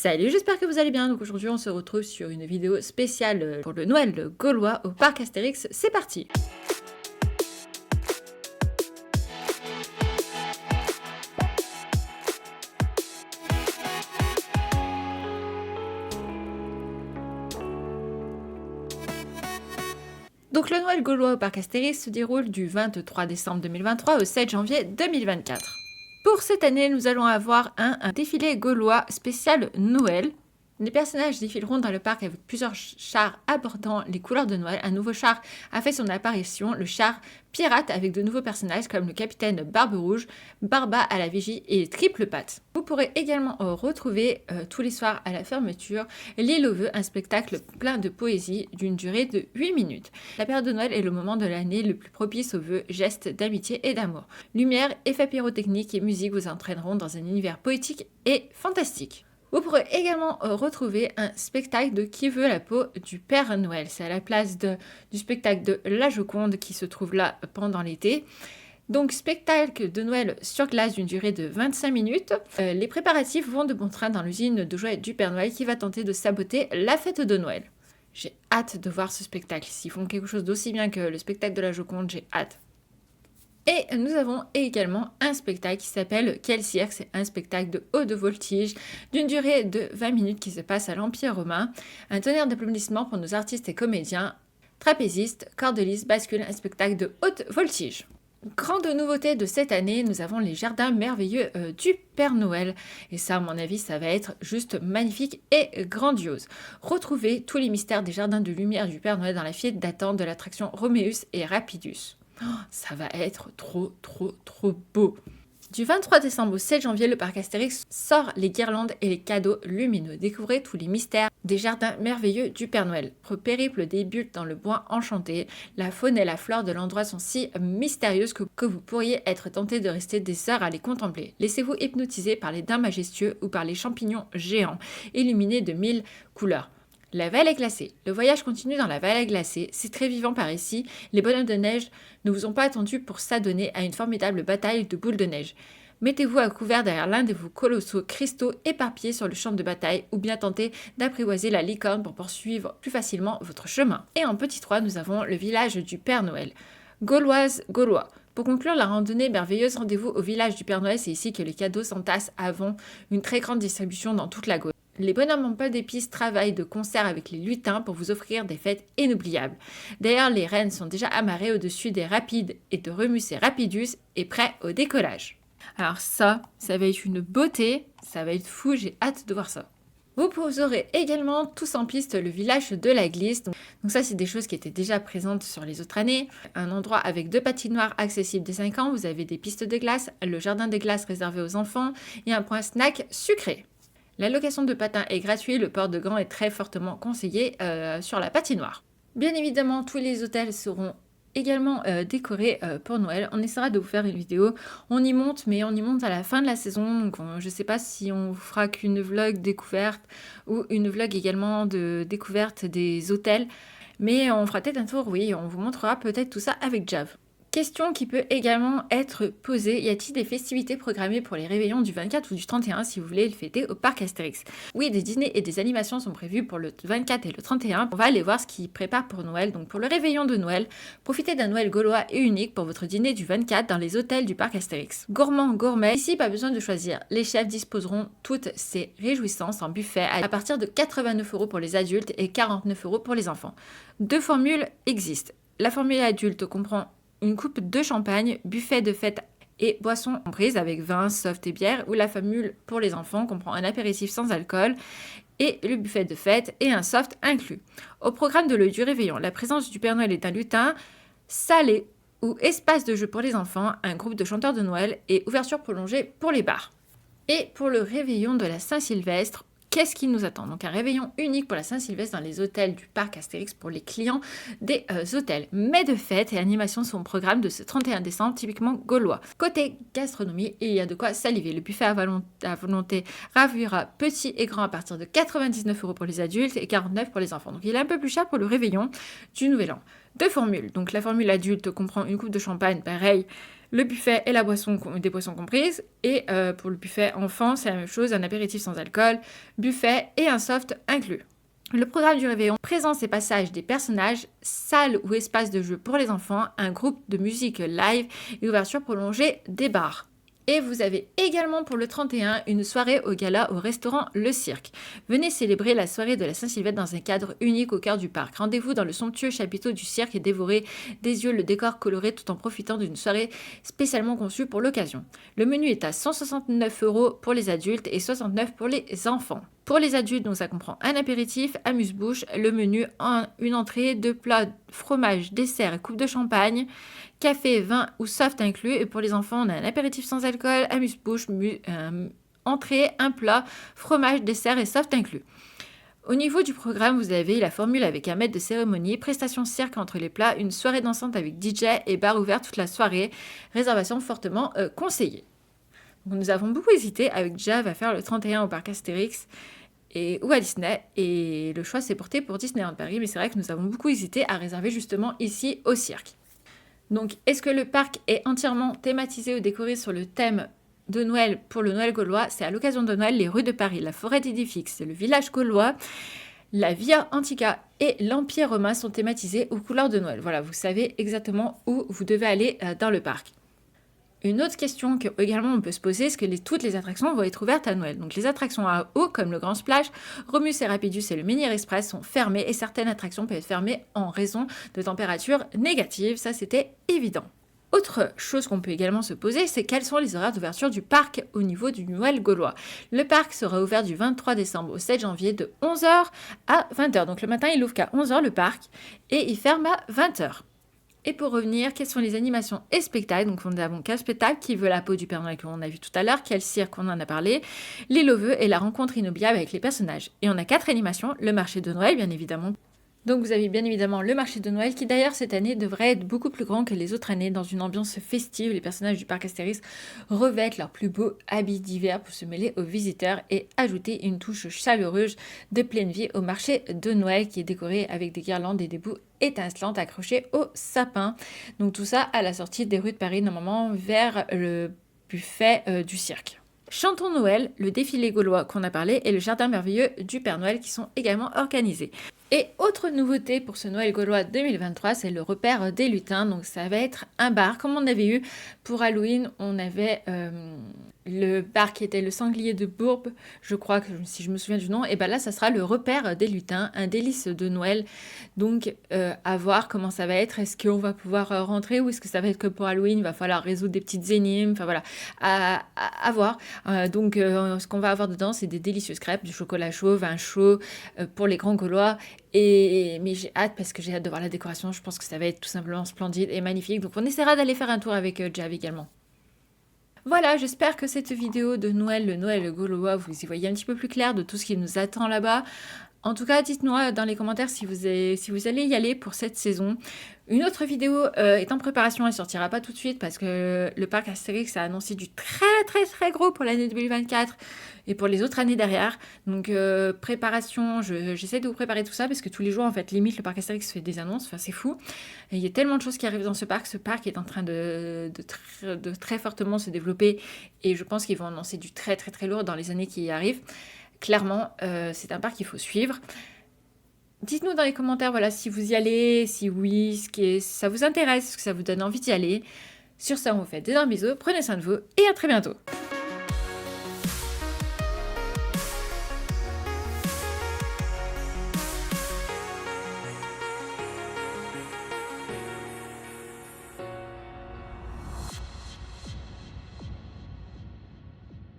Salut, j'espère que vous allez bien. Donc aujourd'hui, on se retrouve sur une vidéo spéciale pour le Noël gaulois au parc Astérix. C'est parti! Donc le Noël gaulois au parc Astérix se déroule du 23 décembre 2023 au 7 janvier 2024. Pour cette année, nous allons avoir un défilé gaulois spécial Noël. Les personnages défileront dans le parc avec plusieurs chars abordant les couleurs de Noël. Un nouveau char a fait son apparition, le char pirate, avec de nouveaux personnages comme le capitaine Barbe Rouge, Barba à la vigie et Triple Patte. Vous pourrez également retrouver tous les soirs à la fermeture l'île aux vœux, un spectacle plein de poésie d'une durée de 8 minutes. La période de Noël est le moment de l'année le plus propice aux vœux, gestes d'amitié et d'amour. Lumière, effets pyrotechniques et musique vous entraîneront dans un univers poétique et fantastique. Vous pourrez également retrouver un spectacle de Qui veut la peau du Père Noël. C'est à la place du spectacle de La Joconde qui se trouve là pendant l'été. Donc spectacle de Noël sur glace d'une durée de 25 minutes. Les préparatifs vont de bon train dans l'usine de jouets du Père Noël qui va tenter de saboter la fête de Noël. J'ai hâte de voir ce spectacle. S'ils font quelque chose d'aussi bien que le spectacle de La Joconde, j'ai hâte. Et nous avons également un spectacle qui s'appelle Quel cirque. C'est un spectacle de haute voltige d'une durée de 20 minutes qui se passe à l'Empire romain. Un tonnerre d'applaudissements pour nos artistes et comédiens, trapézistes, cordelistes, bascule, un spectacle de haute voltige. Grande nouveauté de cette année, nous avons les jardins merveilleux du Père Noël. Et ça, à mon avis, ça va être juste magnifique et grandiose. Retrouvez tous les mystères des jardins de lumière du Père Noël dans la file d'attente de l'attraction Roméus et Rapidus. Oh, ça va être trop beau. Du 23 décembre au 7 janvier, le parc Astérix sort les guirlandes et les cadeaux lumineux. Découvrez tous les mystères des jardins merveilleux du Père Noël. Votre périple débute dans le bois enchanté. La faune et la flore de l'endroit sont si mystérieuses que vous pourriez être tenté de rester des heures à les contempler. Laissez-vous hypnotiser par les daims majestueux ou par les champignons géants, illuminés de 1000 couleurs. La vallée glacée. Le voyage continue dans la vallée glacée. C'est très vivant par ici. Les bonhommes de neige ne vous ont pas attendu pour s'adonner à une formidable bataille de boules de neige. Mettez-vous à couvert derrière l'un de vos colossaux cristaux éparpillés sur le champ de bataille ou bien tentez d'apprivoiser la licorne pour poursuivre plus facilement votre chemin. Et en petit 3, nous avons le village du Père Noël. Gauloise, Gaulois. Pour conclure la randonnée merveilleuse, rendez-vous au village du Père Noël. C'est ici que les cadeaux s'entassent avant une très grande distribution dans toute la Gaule. Les bonhommes en pain d'épices travaillent de concert avec les lutins pour vous offrir des fêtes inoubliables. D'ailleurs, les rennes sont déjà amarrées au-dessus des rapides et de Remus et Rapidus et prêts au décollage. Alors ça va être une beauté, ça va être fou, j'ai hâte de voir ça. Vous aurez également tous en piste le village de la glisse. Donc ça, c'est des choses qui étaient déjà présentes sur les autres années. Un endroit avec 2 patinoires accessibles dès 5 ans. Vous avez des pistes de glace, le jardin des glaces réservé aux enfants et un point snack sucré. La location de patins est gratuite, le port de gants est très fortement conseillé sur la patinoire. Bien évidemment, tous les hôtels seront également décorés pour Noël. On essaiera de vous faire une vidéo. On y monte, mais on y monte à la fin de la saison. Donc je ne sais pas si on vous fera qu'une vlog découverte ou une vlog également de découverte des hôtels. Mais on fera peut-être un tour, oui, on vous montrera peut-être tout ça avec Jav. Question qui peut également être posée, y a-t-il des festivités programmées pour les réveillons du 24 ou du 31 si vous voulez le fêter au parc Astérix? Oui, des dîners et des animations sont prévus pour le 24 et le 31. On va aller voir ce qu'ils préparent pour Noël. Donc pour le réveillon de Noël, profitez d'un Noël gaulois et unique pour votre dîner du 24 dans les hôtels du parc Astérix. Gourmand, gourmet, ici pas besoin de choisir. Les chefs disposeront toutes ces réjouissances en buffet à partir de 89 € pour les adultes et 49 € pour les enfants. 2 formules existent. La formule adulte comprend une coupe de champagne, buffet de fête et boissons comprises avec vin, soft et bière, ou la formule pour les enfants comprend un apéritif sans alcool et le buffet de fête et un soft inclus. Au programme du réveillon, la présence du Père Noël est un lutin, salé ou espace de jeu pour les enfants, un groupe de chanteurs de Noël et ouverture prolongée pour les bars. Et pour le réveillon de la Saint-Sylvestre, qu'est-ce qui nous attend? Donc un réveillon unique pour la Saint-Sylvestre dans les hôtels du parc Astérix pour les clients des hôtels. Mais de fêtes et animations sont au programme de ce 31 décembre, typiquement gaulois. Côté gastronomie, il y a de quoi saliver. Le buffet à volonté ravira petit et grand à partir de 99 € pour les adultes et 49 € pour les enfants. Donc il est un peu plus cher pour le réveillon du Nouvel An. 2 formules. Donc la formule adulte comprend une coupe de champagne, pareil, Le buffet et la boisson, des boissons comprises. Et pour le buffet enfant, c'est la même chose, un apéritif sans alcool, buffet et un soft inclus. Le programme du réveillon, présence et passage des personnages, salle ou espace de jeu pour les enfants, un groupe de musique live et ouverture prolongée des bars. Et vous avez également pour le 31 une soirée au gala au restaurant Le Cirque. Venez célébrer la soirée de la Saint-Sylvestre dans un cadre unique au cœur du parc. Rendez-vous dans le somptueux chapiteau du cirque et dévorez des yeux le décor coloré tout en profitant d'une soirée spécialement conçue pour l'occasion. Le menu est à 169 € pour les adultes et 69 € pour les enfants. Pour les adultes, donc ça comprend un apéritif, amuse-bouche, le menu, une entrée, 2 plats, fromage, dessert et coupe de champagne, café, vin ou soft inclus. Et pour les enfants, on a un apéritif sans alcool, amuse-bouche, entrée, un plat, fromage, dessert et soft inclus. Au niveau du programme, vous avez la formule avec un maître de cérémonie, prestation cirque entre les plats, une soirée dansante avec DJ et bar ouvert toute la soirée. Réservation fortement conseillée. Donc, nous avons beaucoup hésité avec Jav à faire le 31 au parc Astérix ou à Disney, et le choix s'est porté pour Disneyland Paris, mais c'est vrai que nous avons beaucoup hésité à réserver justement ici au cirque. Donc, est-ce que le parc est entièrement thématisé ou décoré sur le thème de Noël pour le Noël gaulois? C'est à l'occasion de Noël, les rues de Paris, la forêt d'Édifix, le village gaulois, la Via Antica et l'Empire romain sont thématisés aux couleurs de Noël. Voilà, vous savez exactement où vous devez aller dans le parc. Une autre question que également on peut se poser, c'est que toutes les attractions vont être ouvertes à Noël. Donc les attractions à eau, comme le Grand Splash, Romus et Rapidus et le Minier Express sont fermées et certaines attractions peuvent être fermées en raison de températures négatives. Ça, c'était évident. Autre chose qu'on peut également se poser, c'est quels sont les horaires d'ouverture du parc au niveau du Noël gaulois. Le parc sera ouvert du 23 décembre au 7 janvier de 11h à 20h. Donc le matin, il ouvre qu'à 11h le parc et il ferme à 20h. Et pour revenir, quelles sont les animations et spectacles? Donc nous avons 4 spectacles qui veut la peau du Père Noël qu'on a vu tout à l'heure, quel cirque on en a parlé, l'île aux vœux et la rencontre inoubliable avec les personnages. Et on a 4 animations, le marché de Noël bien évidemment. Donc vous avez bien évidemment le marché de Noël qui d'ailleurs cette année devrait être beaucoup plus grand que les autres années dans une ambiance festive. Les personnages du parc Astérix revêtent leurs plus beaux habits d'hiver pour se mêler aux visiteurs et ajouter une touche chaleureuse de pleine vie au marché de Noël qui est décoré avec des guirlandes et des bouts étincelantes accrochées au sapin. Donc tout ça à la sortie des rues de Paris normalement vers le buffet du cirque. Chantons Noël, le défilé gaulois qu'on a parlé et le jardin merveilleux du Père Noël qui sont également organisés. Et autre nouveauté pour ce Noël gaulois 2023, c'est le repère des lutins. Donc ça va être un bar comme on avait eu pour Halloween. On avait le bar qui était le sanglier de Bourbe, je crois que si je me souviens du nom. Et bien là, ça sera le repère des lutins, un délice de Noël. Donc à voir comment ça va être. Est-ce qu'on va pouvoir rentrer ou est-ce que ça va être que pour Halloween? Il va falloir résoudre des petites énigmes. Enfin voilà, à voir. Donc ce qu'on va avoir dedans, c'est des délicieuses crêpes, du chocolat chaud, vin chaud pour les grands Gaulois. Mais j'ai hâte parce que j'ai hâte de voir la décoration. Je pense que ça va être tout simplement splendide et magnifique. Donc on essaiera d'aller faire un tour avec Jav également. Voilà, j'espère que cette vidéo de Noël, le Noël gaulois, vous y voyez un petit peu plus clair de tout ce qui nous attend là-bas. En tout cas, dites-moi dans les commentaires si vous allez y aller pour cette saison. Une autre vidéo est en préparation, elle sortira pas tout de suite parce que le parc Astérix a annoncé du très gros pour l'année 2024 et pour les autres années derrière. Donc préparation, j'essaie de vous préparer tout ça parce que tous les jours en fait limite le parc Astérix fait des annonces, enfin c'est fou. Et il y a tellement de choses qui arrivent dans ce parc est en train de très fortement se développer et je pense qu'ils vont annoncer du très lourd dans les années qui arrivent. Clairement, c'est un parc qu'il faut suivre. Dites-nous dans les commentaires voilà, si vous y allez, si oui, ça vous intéresse, ce que ça vous donne envie d'y aller. Sur ça, on vous fait d'énormes bisous, prenez soin de vous et à très bientôt.